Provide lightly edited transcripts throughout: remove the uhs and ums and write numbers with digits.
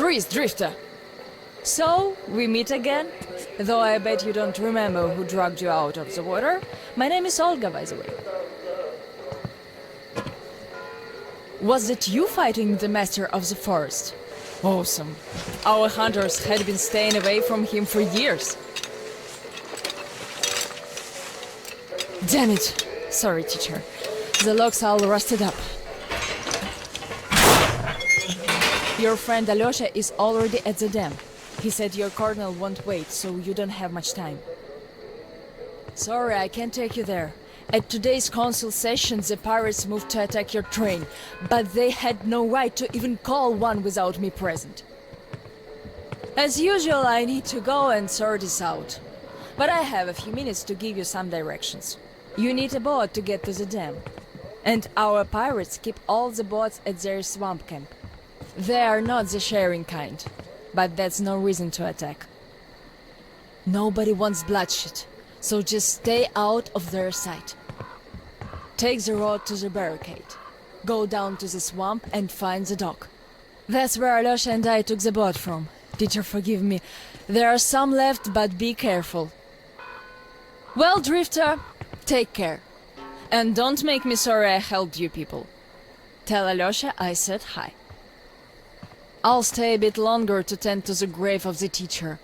Freeze, Drifter! So, we meet again? Though I bet you don't remember who dragged you out of the water. My name is Olga, by the way. Was it you fighting the master of the forest? Awesome. Our hunters had been staying away from him for years. Damn it. Sorry, teacher. The logs all rusted up. Your friend Alyosha is already at the dam. He said your colonel won't wait, so you don't have much time. Sorry, I can't take you there. At today's council session, the pirates moved to attack your train, but they had no right to even call one without me present. As usual, I need to go and sort this out. But I have a few minutes to give you some directions. You need a boat to get to the dam. And our pirates keep all the boats at their swamp camp. They are not the sharing kind, but that's no reason to attack. Nobody wants bloodshed, so just stay out of their sight. Take the road to the barricade. Go down to the swamp and find the dock. That's where Alyosha and I took the boat from. Teacher, forgive me. There are some left, but be careful. Well, Drifter, take care. And don't make me sorry I helped you people. Tell Alyosha I said hi. I'll stay a bit longer to tend to the grave of the teacher.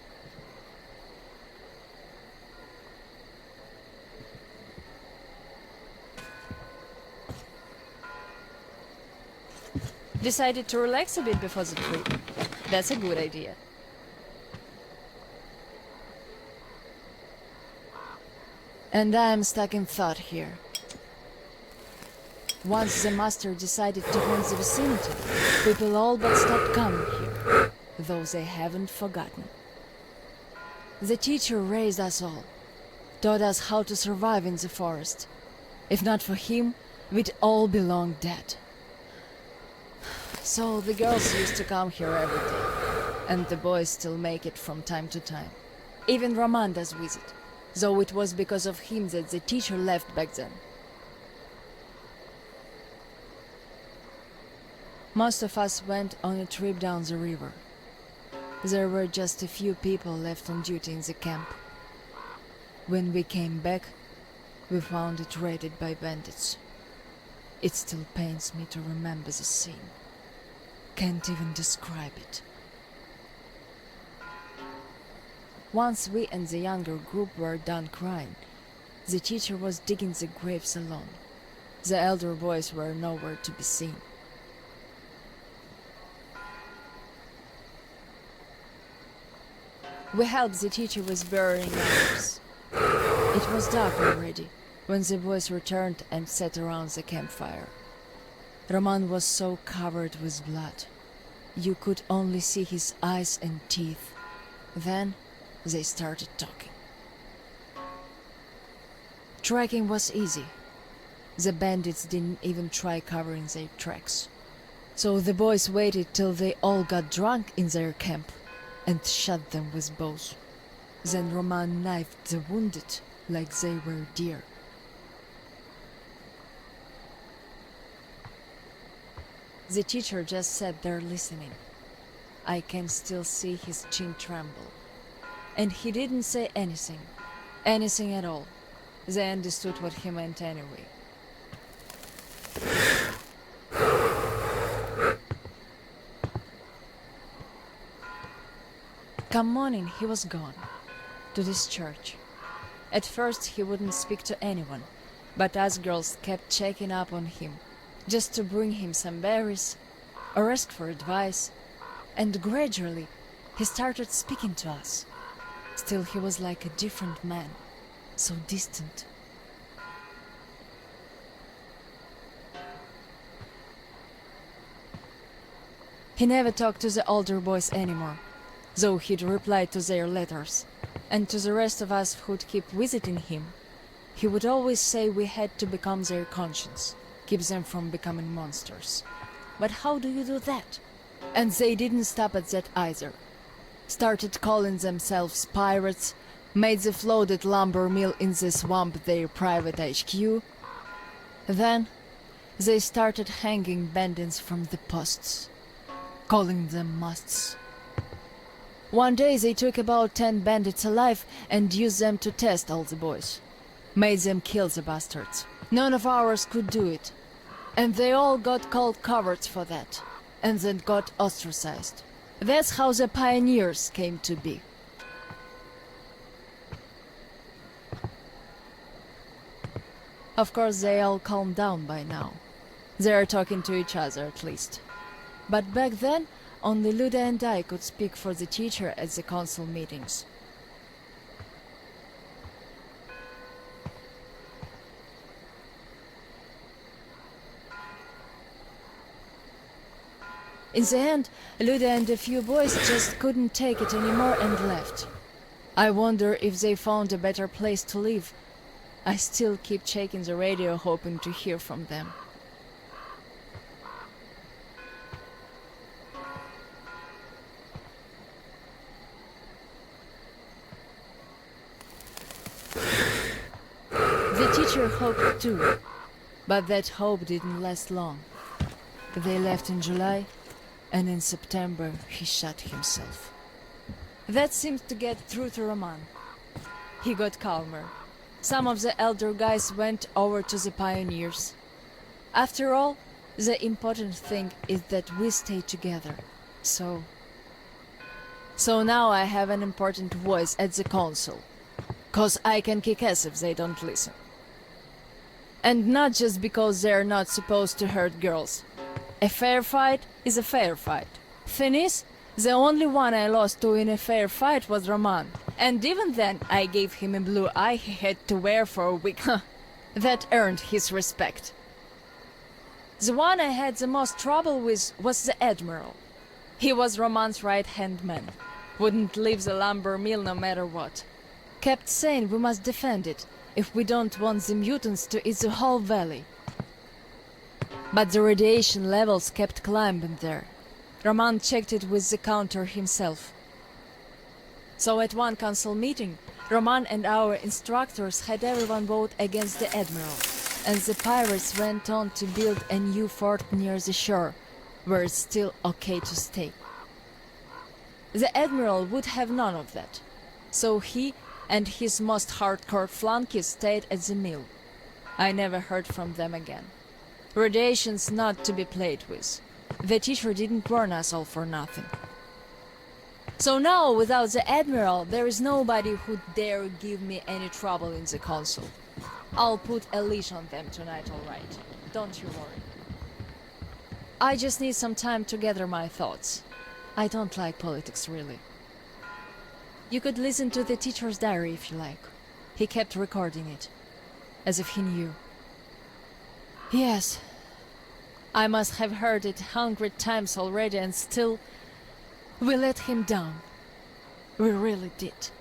Decided to relax a bit before the trip. That's a good idea. And I'm stuck in thought here. Once the master decided to haunt the vicinity, people all but stopped coming here, though they haven't forgotten. The teacher raised us all, taught us how to survive in the forest. If not for him, we'd all be long dead. So the girls used to come here every day, and the boys still make it from time to time. Even Roman does visit, though it was because of him that the teacher left back then. Most of us went on a trip down the river. There were just a few people left on duty in the camp. When we came back, we found it raided by bandits. It still pains me to remember the scene. Can't even describe it. Once we and the younger group were done crying, the teacher was digging the graves alone. The elder boys were nowhere to be seen. We helped the teacher with burying others. It was dark already when the boys returned and sat around the campfire. Roman was so covered with blood. You could only see his eyes and teeth. Then they started talking. Tracking was easy. The bandits didn't even try covering their tracks. So the boys waited till they all got drunk in their camp and shot them with bows. Then Roman knifed the wounded like they were deer. The teacher just sat there listening. I can still see his chin tremble. And he didn't say anything. Anything at all. They understood what he meant anyway. Come morning, he was gone. To this church. At first he wouldn't speak to anyone, but us girls kept checking up on him, just to bring him some berries, or ask for advice, and gradually he started speaking to us. Still he was like a different man, so distant. He never talked to the older boys anymore, though he'd reply to their letters, and to the rest of us who'd keep visiting him, he would always say we had to become their conscience, keep them from becoming monsters. But how do you do that? And they didn't stop at that either. Started calling themselves pirates, made the floated lumber mill in the swamp their private HQ. Then they started hanging bandits from the posts, calling them musts, One day they took about 10 bandits alive and used them to test all the boys. Made them kill the bastards. None of ours could do it. And they all got called cowards for that. And then got ostracized. That's how the pioneers came to be. Of course, they all calmed down by now. They are talking to each other, at least. But back then, only Luda and I could speak for the teacher at the council meetings. In the end, Luda and a few boys just couldn't take it anymore and left. I wonder if they found a better place to live. I still keep checking the radio hoping to hear from them. The teacher hoped too, but that hope didn't last long. They left in July, and in September he shot himself. That seemed to get through to Roman. He got calmer. Some of the elder guys went over to the pioneers. After all, the important thing is that we stay together. So now I have an important voice at the council. 'Cause I can kick ass if they don't listen. And not just because they're not supposed to hurt girls. A fair fight is a fair fight. Thing is, the only one I lost to in a fair fight was Roman. And even then, I gave him a blue eye he had to wear for a week. That earned his respect. The one I had the most trouble with was the Admiral. He was Roman's right-hand man. Wouldn't leave the lumber mill no matter what. Kept saying we must defend it, if we don't want the mutants to eat the whole valley. But the radiation levels kept climbing there. Roman checked it with the counter himself. So at one council meeting, Roman and our instructors had everyone vote against the Admiral, and the pirates went on to build a new fort near the shore, where it's still okay to stay. The Admiral would have none of that, so he and his most hardcore flunkies stayed at the mill. I never heard from them again. Radiation's not to be played with. The teacher didn't warn us all for nothing. So now, without the Admiral, there is nobody who'd dare give me any trouble in the council. I'll put a leash on them tonight, all right. Don't you worry. I just need some time to gather my thoughts. I don't like politics, really. You could listen to the teacher's diary if you like. He kept recording it, as if he knew. Yes, I must have heard it 100 times already, and still, we let him down. We really did.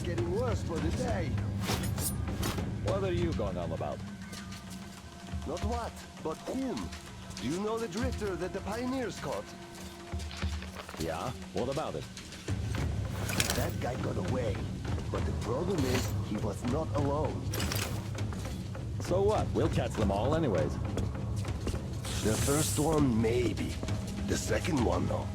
getting worse by the day. What are you going on about? Not what, but whom. Do you know the drifter that the pioneers caught? Yeah? What about it? That guy got away. But the problem is, he was not alone. So what? We'll catch them all anyways. The first one, maybe. The second one, though.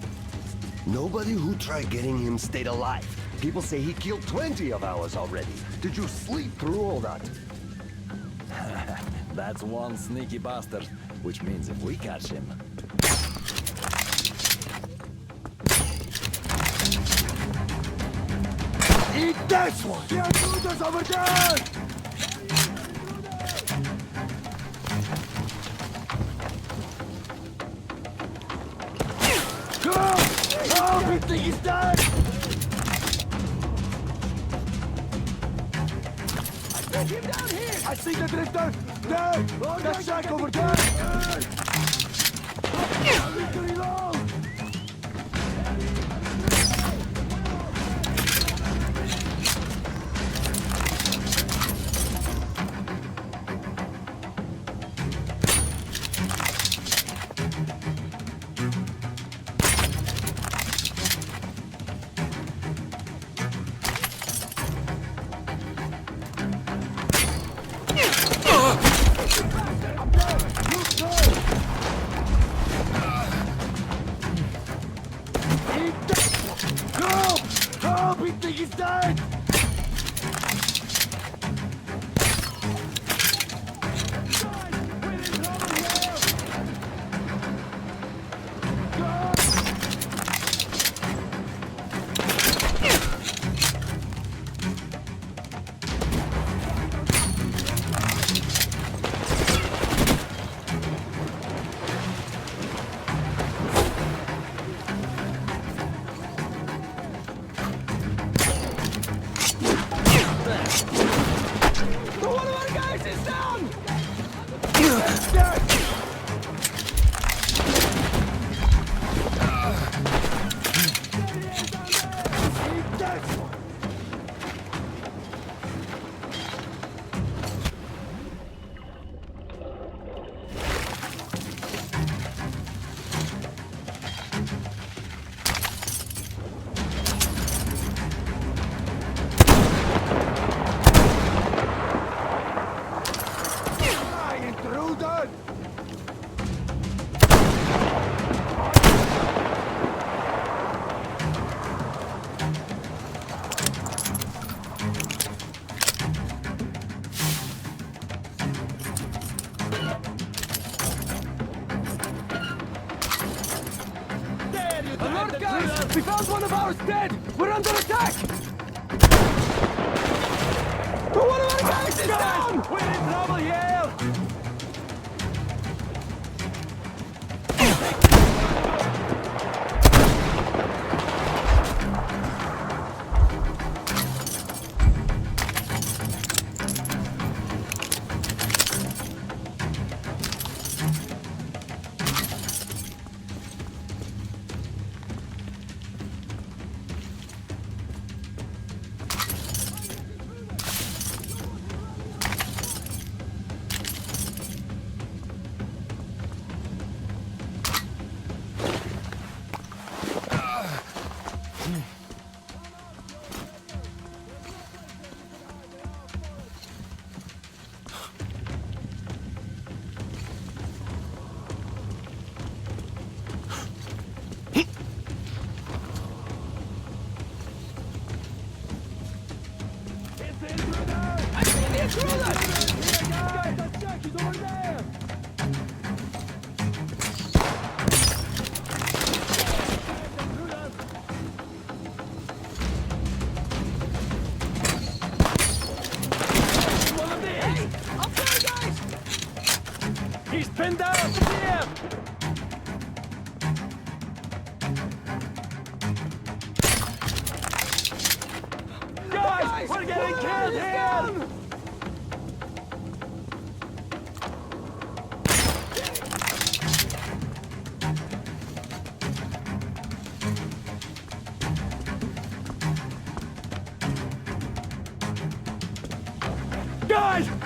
Nobody who tried getting him stayed alive. People say he killed 20 of ours already. Did you sleep through all that? That's one sneaky bastard. Which means if we catch him... Eat this one! The intruders over there! Go! Oh, everything is dead! I see him down here! I see the drifter! There! That shack over there! I need to reload! He's dead! Guys, we found one of ours dead! We're under attack! One of our guys is down! We're in trouble here!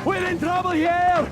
We're in trouble here!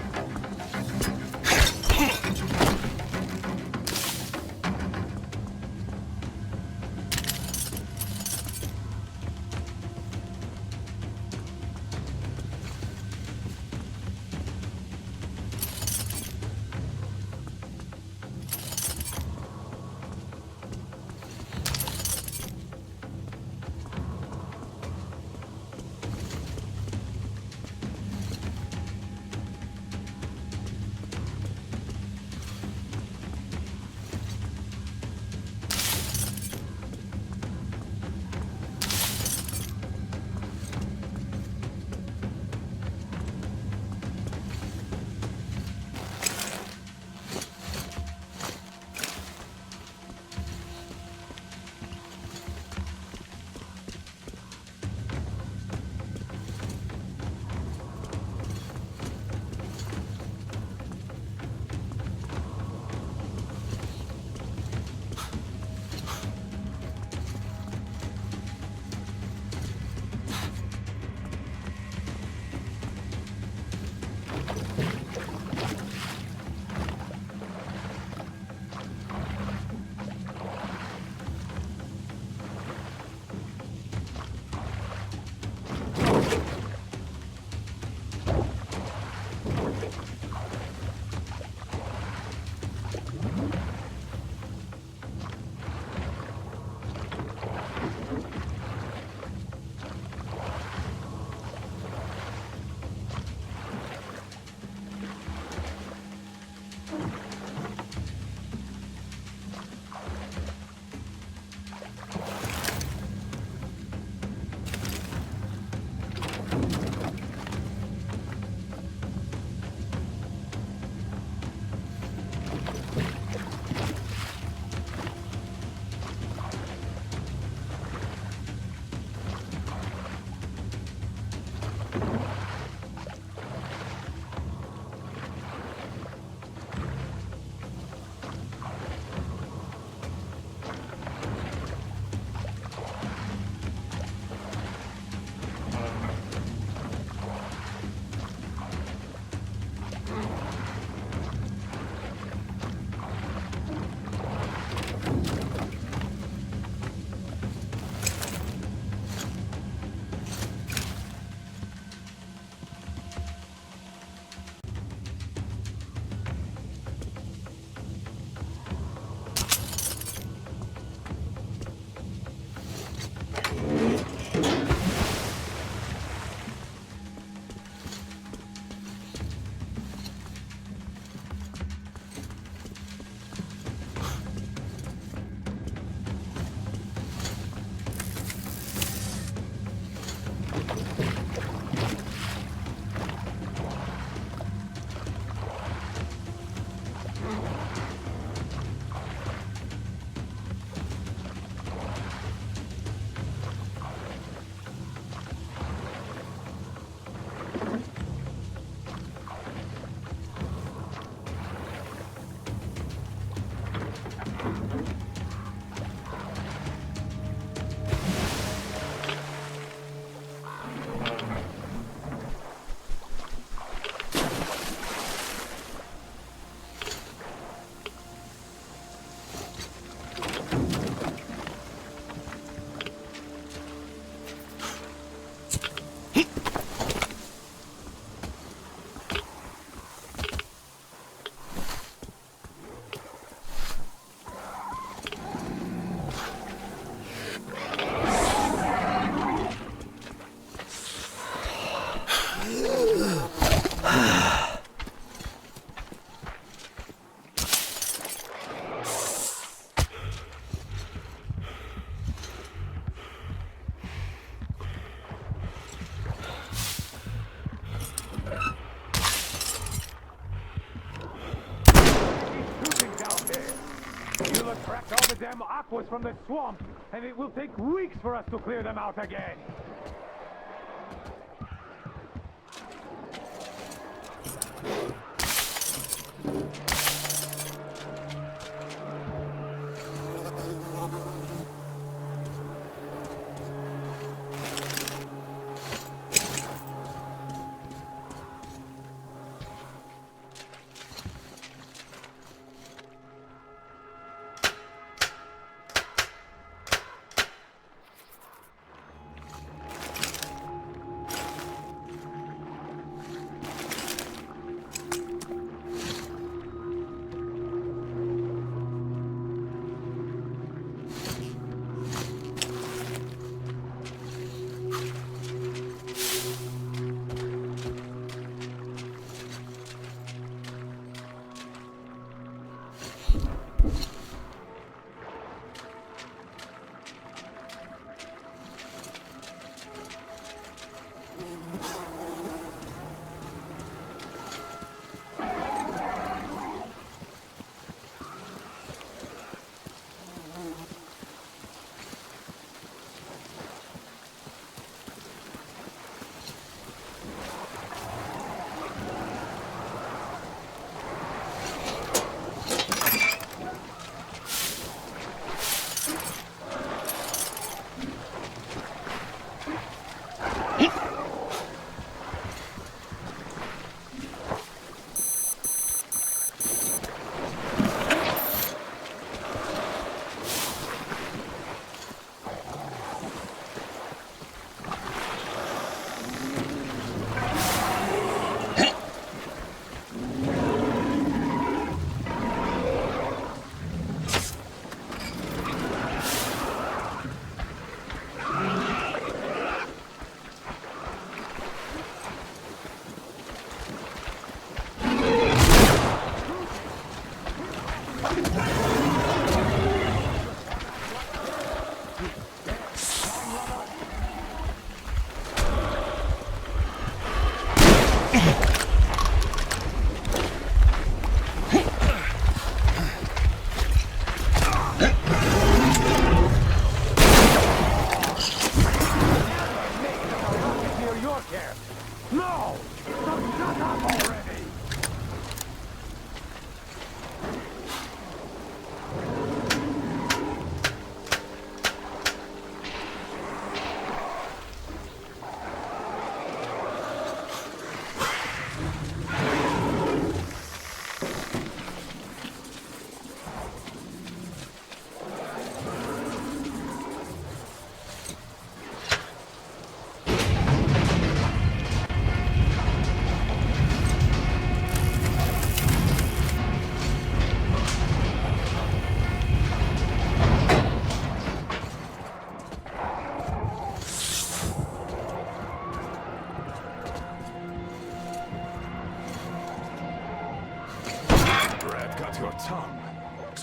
Damn aquas from the swamp, and it will take weeks for us to clear them out again.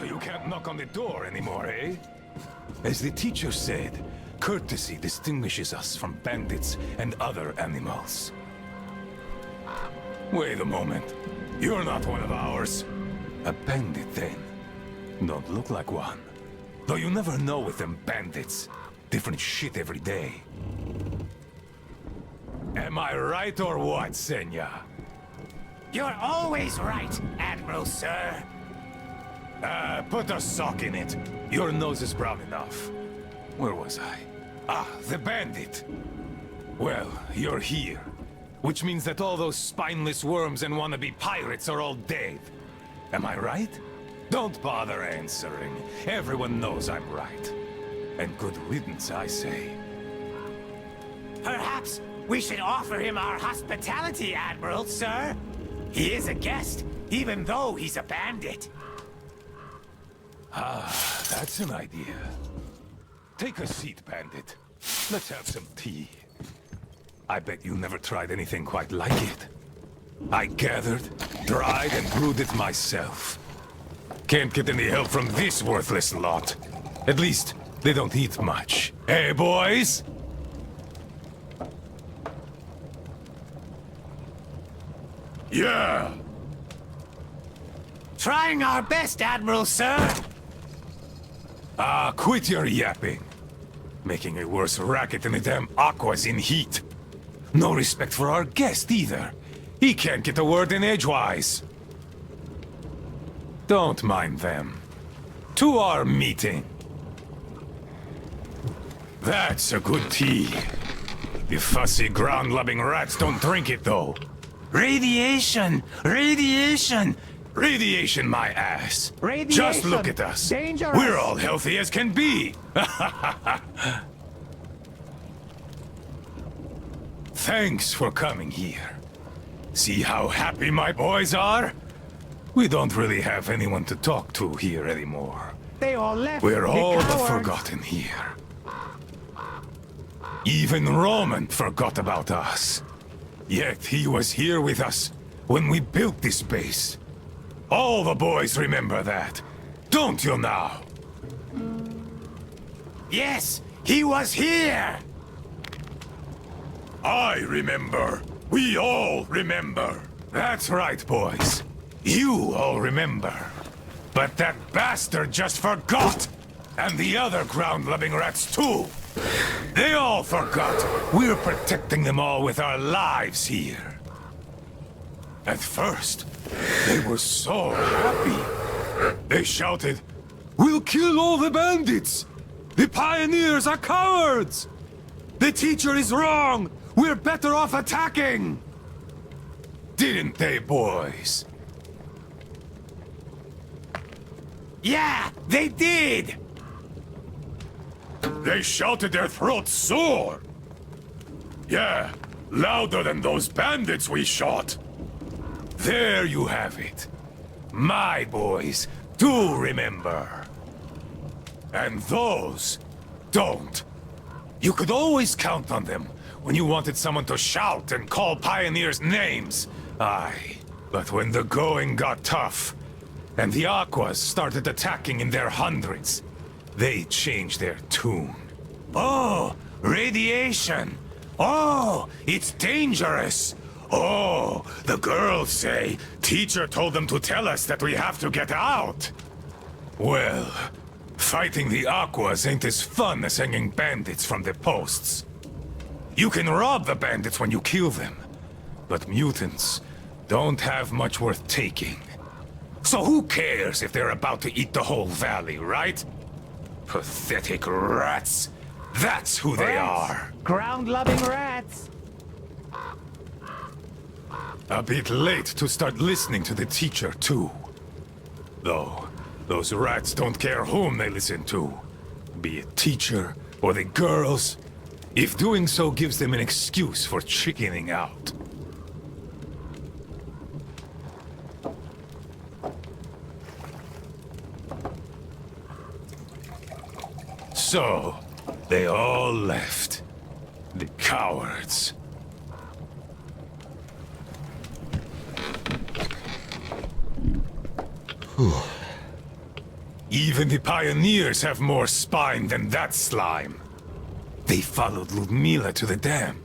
So you can't knock on the door anymore, eh? As the teacher said, courtesy distinguishes us from bandits and other animals. Wait a moment. You're not one of ours. A bandit, then? Don't look like one. Though you never know with them bandits. Different shit every day. Am I right or what, Senya? You're always right, Admiral, sir. Put a sock in it. Your nose is brown enough. Where was I? Ah, the bandit. Well, you're here. Which means that all those spineless worms and wannabe pirates are all dead. Am I right? Don't bother answering. Everyone knows I'm right. And good riddance, I say. Perhaps we should offer him our hospitality, Admiral, sir. He is a guest, even though he's a bandit. Ah, that's an idea. Take a seat, bandit. Let's have some tea. I bet you never tried anything quite like it. I gathered, dried, and brewed it myself. Can't get any help from this worthless lot. At least, they don't eat much. Hey, boys? Yeah! Trying our best, Admiral, sir. Ah, quit your yapping. Making a worse racket than the damn Aqua's in heat. No respect for our guest, either. He can't get a word in edgewise. Don't mind them. To our meeting. That's a good tea. The fussy ground-loving rats don't drink it, though. Radiation! Radiation! Radiation, my ass. Radiation! Just look at us. Dangerous! We're all healthy as can be. Thanks for coming here. See how happy my boys are? We don't really have anyone to talk to here anymore. They all left. We're all the cowards. forgotten here. Even Roman forgot about us. Yet he was here with us when we built this base. All the boys remember that. Don't you now? Yes, he was here! I remember. We all remember. That's right, boys. You all remember. But that bastard just forgot! And the other ground-loving rats, too! They all forgot we're protecting them all with our lives here. At first, they were so happy. They shouted, "We'll kill all the bandits! The pioneers are cowards! The teacher is wrong! We're better off attacking!" Didn't they, boys? Yeah, they did! They shouted their throats sore. Yeah, louder than those bandits we shot. There you have it. My boys do remember. And those don't. You could always count on them when you wanted someone to shout and call pioneers names. Aye, but when the going got tough, and the Aquas started attacking in their hundreds, they changed their tune. Oh, radiation! Oh, it's dangerous! Oh, the girls say teacher told them to tell us that we have to get out. Well, fighting the Aquas ain't as fun as hanging bandits from the posts. You can rob the bandits when you kill them, but mutants don't have much worth taking. So who cares if they're about to eat the whole valley, right? Pathetic rats. That's who they are. Ground-loving rats. A bit late to start listening to the teacher, too. Though, those rats don't care whom they listen to. Be it teacher or the girls, if doing so gives them an excuse for chickening out. So, they all left. The cowards. Even the pioneers have more spine than that slime. They followed Ludmila to the dam.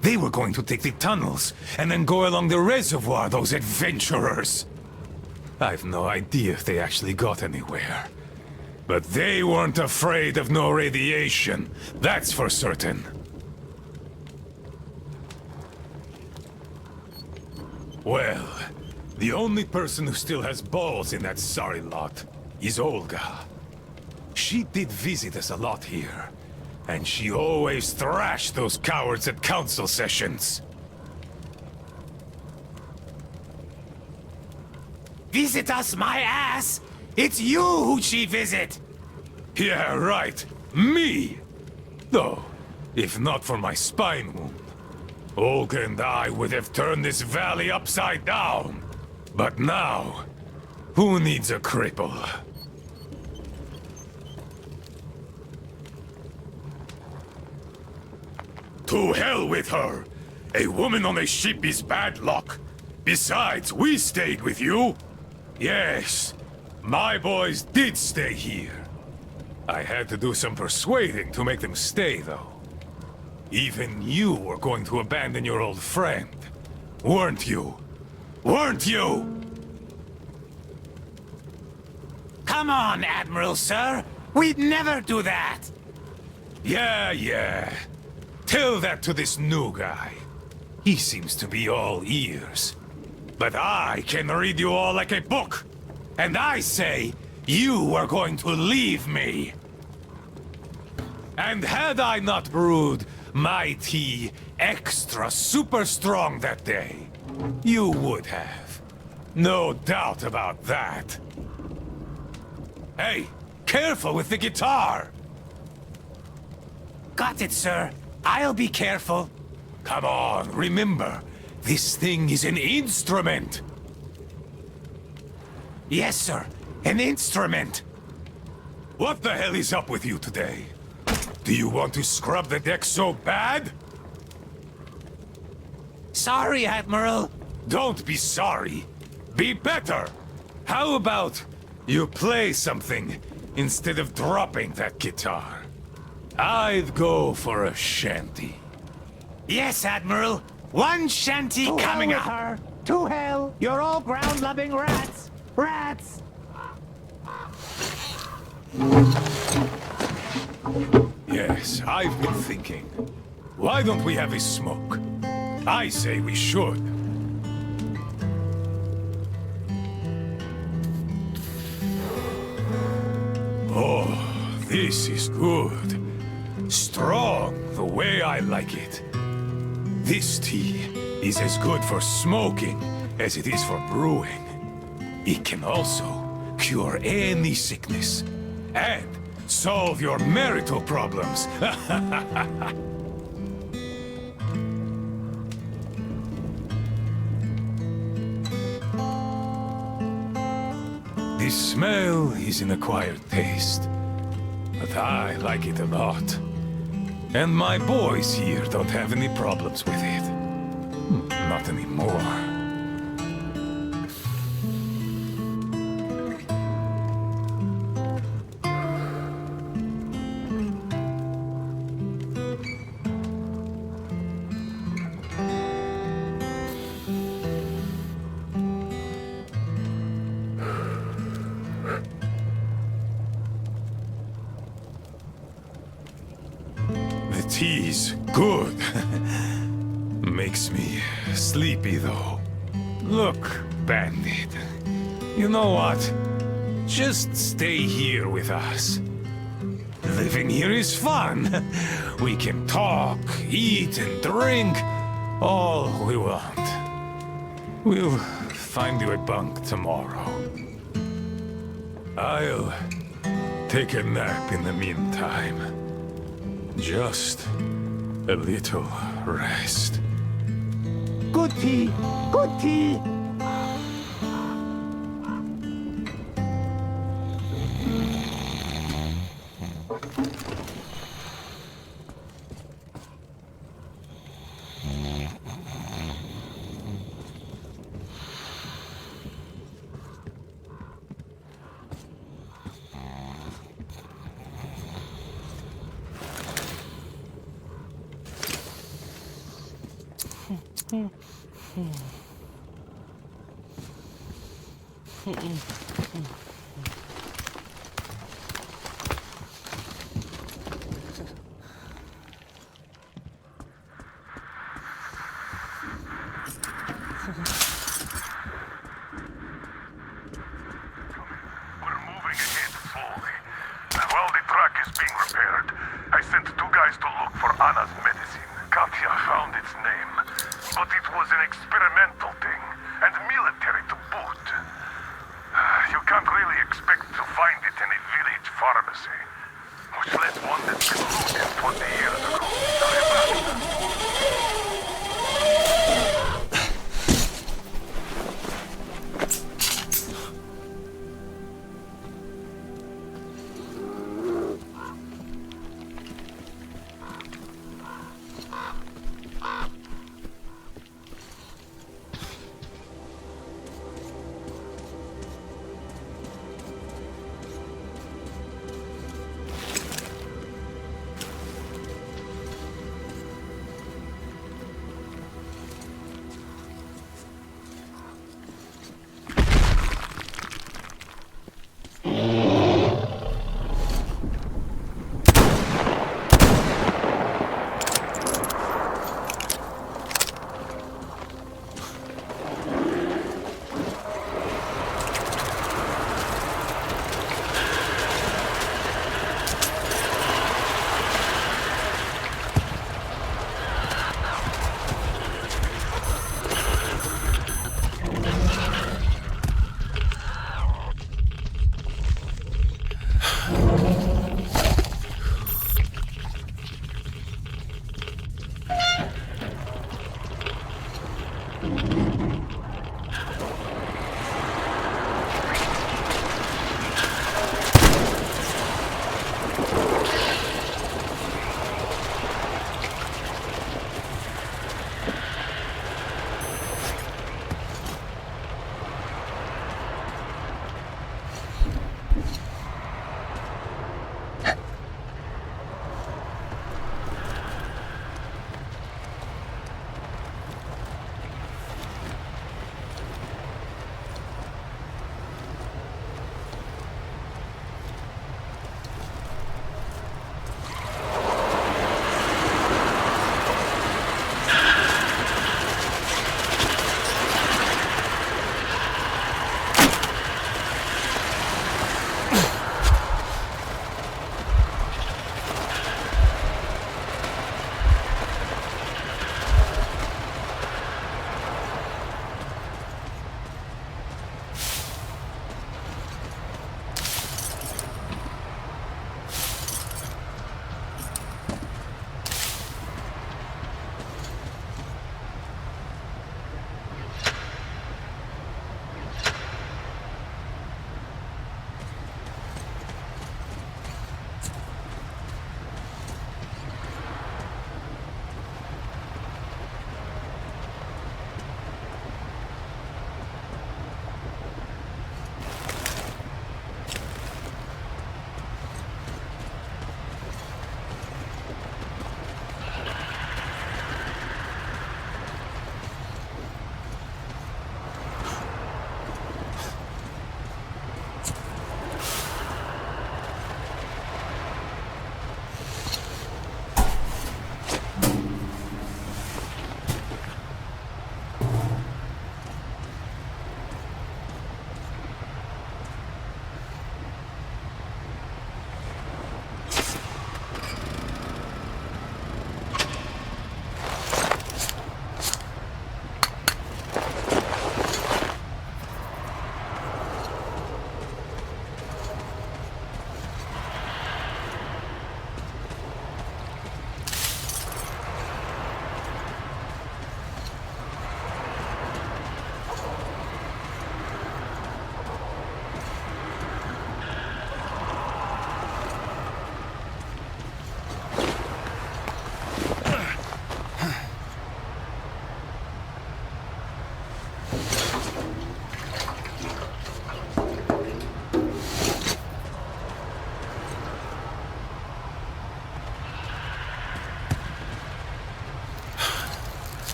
They were going to take the tunnels and then go along the reservoir, those adventurers. I've no idea if they actually got anywhere. But they weren't afraid of no radiation, that's for certain. Well, the only person who still has balls in that sorry lot is Olga. She did visit us a lot here, and she always thrashed those cowards at council sessions. Visit us, my ass! It's you who she visit! Yeah, right. Me! Though, if not for my spine wound, Olga and I would have turned this valley upside down. But now, who needs a cripple? To hell with her! A woman on a ship is bad luck. Besides, we stayed with you. Yes, my boys did stay here. I had to do some persuading to make them stay, though. Even you were going to abandon your old friend, weren't you? Weren't you? Come on, Admiral, sir! We'd never do that! Yeah. Tell that to this new guy. He seems to be all ears. But I can read you all like a book. And I say, you are going to leave me. And had I not brewed my tea extra super strong that day, you would have. No doubt about that. Hey, careful with the guitar! Got it, sir. I'll be careful. Come on, remember, this thing is an instrument. Yes, sir. An instrument. What the hell is up with you today? Do you want to scrub the deck so bad? Sorry, Admiral. Don't be sorry. Be better. How about you play something instead of dropping that guitar? I'd go for a shanty. Yes, Admiral. One shanty coming up. her! To hell! You're all ground-loving rats! Rats! Yes, I've been thinking. Why don't we have a smoke? I say we should. Oh, this is good. Strong, the way I like it. This tea is as good for smoking as it is for brewing. It can also cure any sickness and solve your marital problems. The smell is an acquired taste, but I like it a lot. And my boys here don't have any problems with it. Not anymore. Tea's good. Makes me sleepy, though. Look, Bandit. You know what? Just stay here with us. Living here is fun. We can talk, eat, and drink all we want. We'll find you a bunk tomorrow. I'll take a nap in the meantime. Just a little rest. Good tea! Good tea! While the truck is being repaired, I sent 2 guys to look for Anna's medicine. Katya found its name, but it was an experimental thing, and military to boot. You can't really expect to find it in a village pharmacy, much less one that's been looted 20 years ago.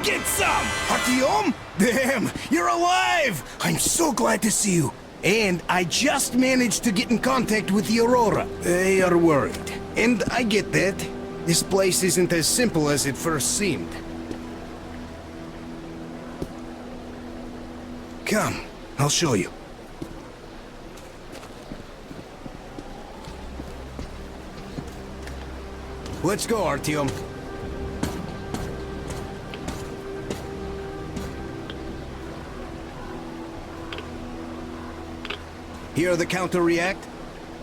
get some! Artyom? Damn, you're alive! I'm so glad to see you. And I just managed to get in contact with the Aurora. They are worried. And I get that. This place isn't as simple as it first seemed. Come, I'll show you. Let's go, Artyom. Hear the counter-react?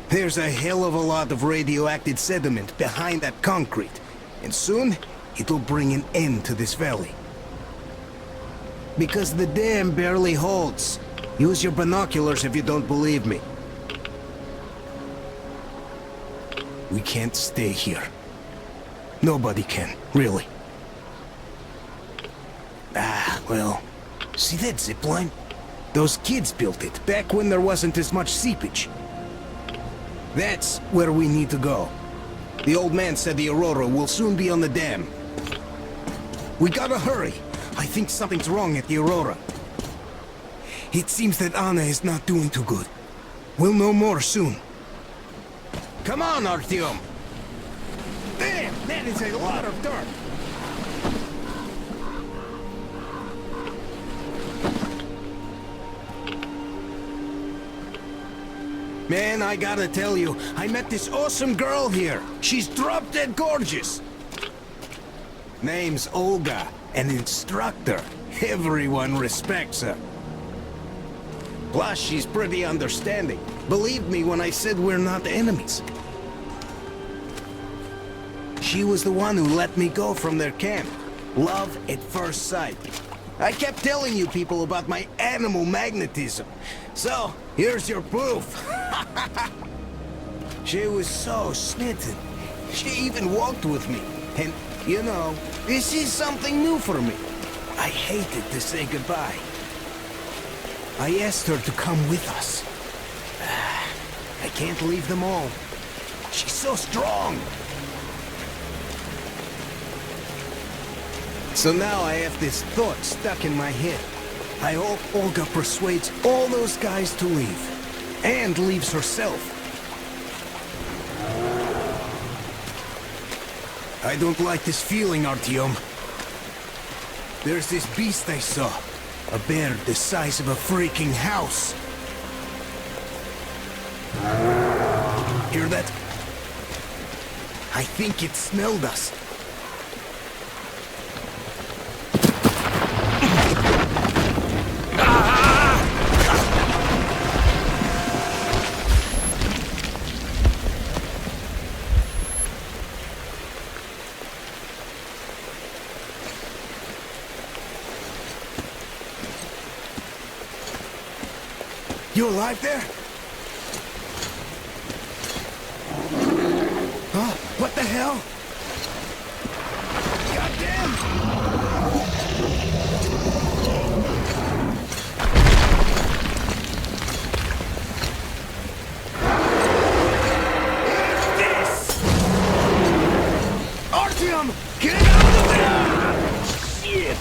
There's a hell of a lot of radioactive sediment behind that concrete, and soon it'll bring an end to this valley. Because the dam barely holds. Use your binoculars if you don't believe me. We can't stay here. Nobody can, really. Ah, well, see that zipline? Those kids built it back when there wasn't as much seepage. That's where we need to go. The old man said the Aurora will soon be on the dam. We gotta hurry. I think something's wrong at the Aurora. It seems that Anna is not doing too good. We'll know more soon. Come on, Artyom! Damn, that is a lot of dirt! Man, I gotta tell you, I met this awesome girl here. She's drop-dead gorgeous. Name's Olga, an instructor. Everyone respects her. Plus, she's pretty understanding. Believed me when I said we're not enemies. She was the one who let me go from their camp. Love at first sight. I kept telling you people about my animal magnetism. So, here's your proof. She was so smitten. She even walked with me. And, you know, this is something new for me. I hated to say goodbye. I asked her to come with us. I can't leave them all. She's so strong. So now I have this thought stuck in my head. I hope Olga persuades all those guys to leave. And leaves herself. I don't like this feeling, Artyom. There's this beast I saw. A bear the size of a freaking house. Hear that? I think it smelled us. You alive there? Huh? What the hell? Goddamn! This! Artyom! Get out of there! Shit!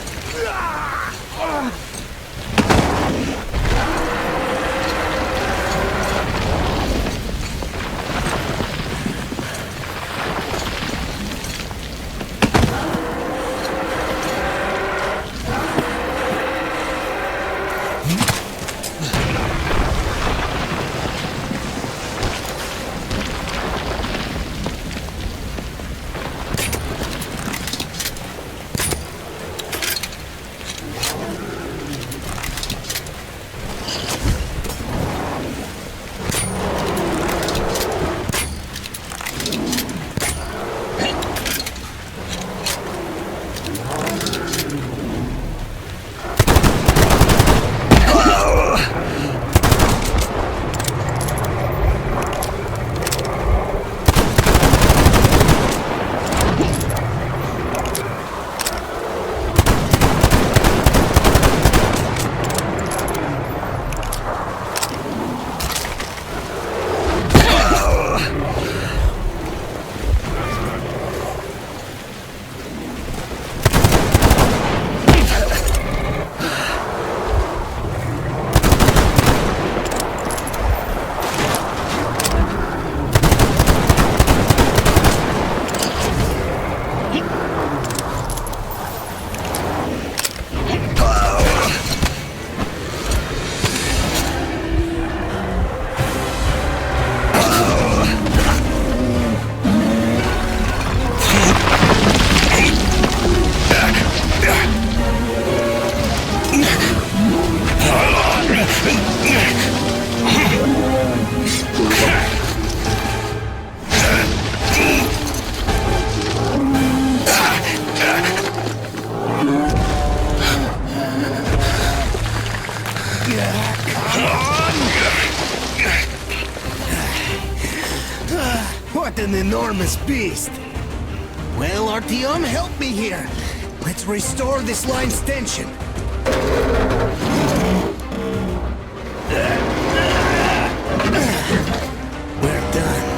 What an enormous beast! Well, Artyom, help me here. Let's restore this line's tension. We're done.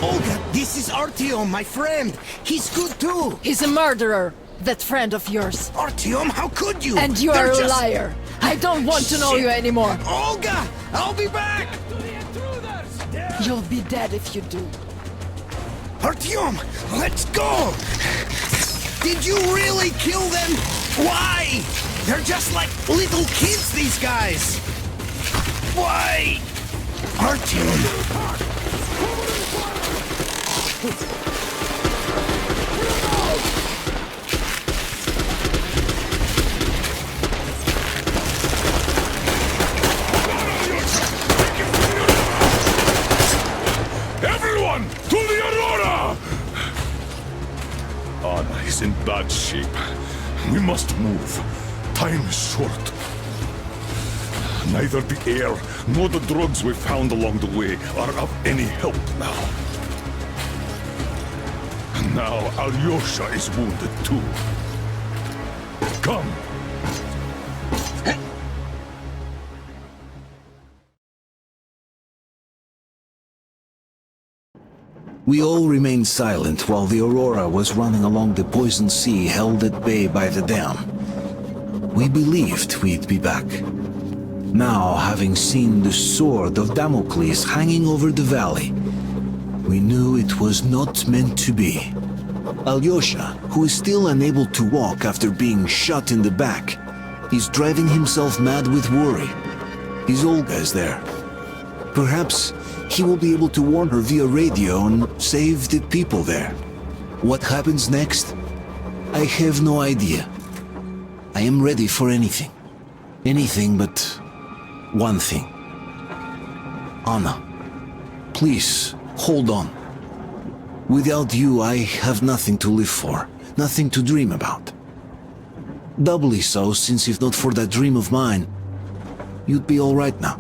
Olga, this is Artyom, my friend. He's good too. He's a murderer, that friend of yours. Artyom, how could you? And you They're are a just- liar. I don't want to know Shit. you anymore. Olga, I'll be back. You'll be dead if you do. Artyom, let's go! Did you really kill them? Why? They're just like little kids, these guys! Why? Artyom! Everyone, to the Aurora! Anna is in bad shape. We must move. Time is short. Neither the air nor the drugs we found along the way are of any help now. Now Alyosha is wounded too. Come. We all remained silent while the Aurora was running along the poison sea held at bay by the dam. We believed we'd be back. Now, having seen the sword of Damocles hanging over the valley, we knew it was not meant to be. Alyosha, who is still unable to walk after being shot in the back, is driving himself mad with worry. His Olga is there. Perhaps he will be able to warn her via radio and save the people there. What happens next? I have no idea. I am ready for anything. Anything but one thing. Anna, please, hold on. Without you, I have nothing to live for, nothing to dream about. Doubly so, since if not for that dream of mine, you'd be all right now.